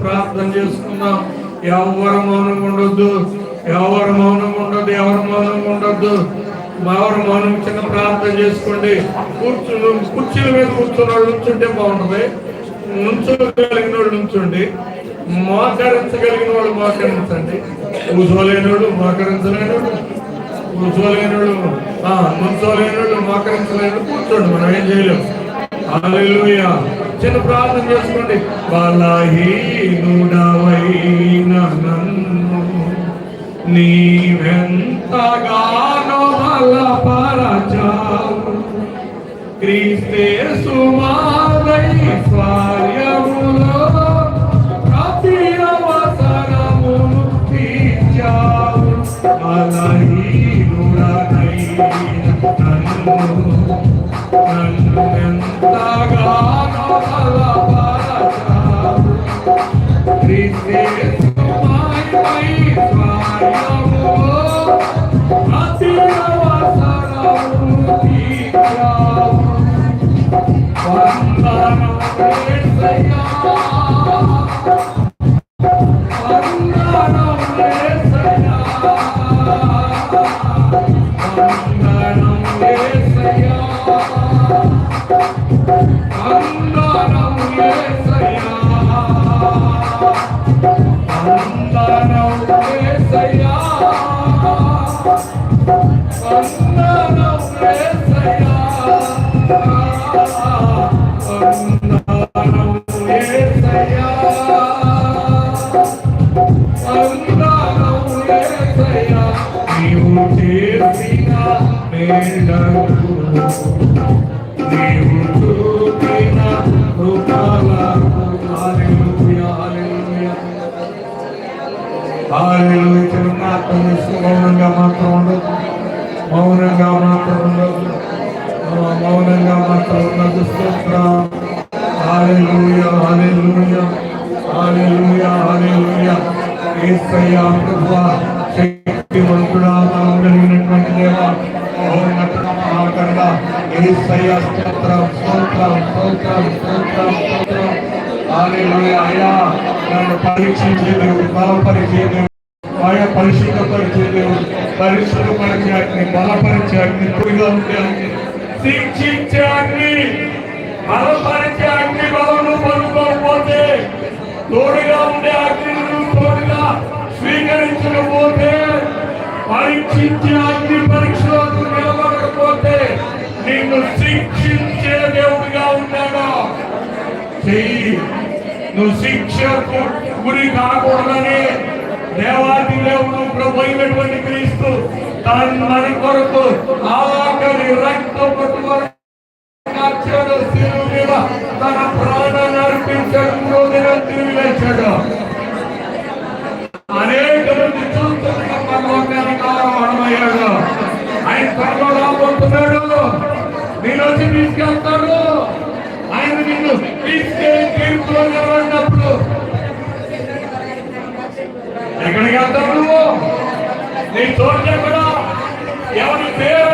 ప్రార్థన చేసుకుందాం. ఎవరు మౌనం ఉండొద్దు, ఎవరు మౌనం ఉండదు, ఎవరు మౌనం ఉండొద్దు. ఎవరు మౌనం చిన్న ప్రార్థన చేసుకోండి. కుర్చీల మీద కూర్చున్న వాళ్ళు నుంచుంటే బాగుంటుంది. నుంచోగలిగిన వాళ్ళు నుంచోండి, మోకరించగలిగిన వాళ్ళు మోకరించండి. కూర్చోలేని వాళ్ళు మోకరించలేని వాళ్ళు, కూర్చోలేని వాళ్ళు నుంచోలేని వాళ్ళు మోకరించలేని కూర్చోండి. మనం ఏం చేయలేము. హల్లెలూయా. చిన్న ప్రార్థన చేసుకోండి. బలహీనుడవైన నన్ను నీవెంతగానో బలపరచావు, క్రీస్తు స్వార్యములో ప్రతి అవసరమును తీర్చావు. బలహీనుడవైన నన్ను ఎంతగానో బలపరచావు, క్రీస్తు మౌనంగా మాత్రం ఉండదు, మౌనంగా మాత్రం ఉండదు, మౌనంగా మాత్రం ఉండదు. స్తోత్రం. హల్లెలూయా, హల్లెలూయా, హల్లెలూయా, హల్లెలూయా. యేసయ్యా ప్రభువా, శక్తివంతుడా, మనం కలిగినటువంటి దేవా, మౌనతుడా, మహాకరుడా, యేసయ్యా స్తోత్రం, స్తోత్రం, స్తోత్రం, స్తోత్రం, స్తోత్రం. హల్లెలూయా. అయ్యా నన్ను పరీక్షించే దేవుడు, బలపరిచే దేవుడు, ఆయా పరిశుద్ధపరిచే దేవుడు, పరిశుద్ధపరిచే అగ్ని, బలపరిచే అగ్ని, తోడుగా ఉండే అగ్ని, శిక్షించే అగ్ని, బలపరిచే అగ్ని. బలను పొందుకోకపోతే, తోడుగా ఉండే అగ్ని తోడుగా స్వీకరించకపోతే, పరీక్షించే అగ్ని పరీక్షలోకి నిలబడకపోతే నిన్ను శిక్షించే దేవుడిగా ఉన్నాడు. నువ్వు శిక్షకు గురి కాకూడదని దేవాది దేవుడు ప్రభు అయినటువంటి క్రీస్తు మన కొరకు ఆఖరి రక్తపు తన ప్రాణాన్ని అర్పించడంలో తిరిగి లేచాడు. అనేక మంది చూస్తున్న పరలోకానికి ఆరంభమయ్యాడు. ఆయన త్వరలో రాబోతున్నాడు. నేను వచ్చి తీసుకెళ్తాడు. ఆయన నిన్ను తీసుకెళ్ళి తీర్పులో నిలబడినప్పుడు ఎక్కడికి వెళ్తావు? నువ్వు నీ చోటు ఎక్కడ? ఎవరి పేరు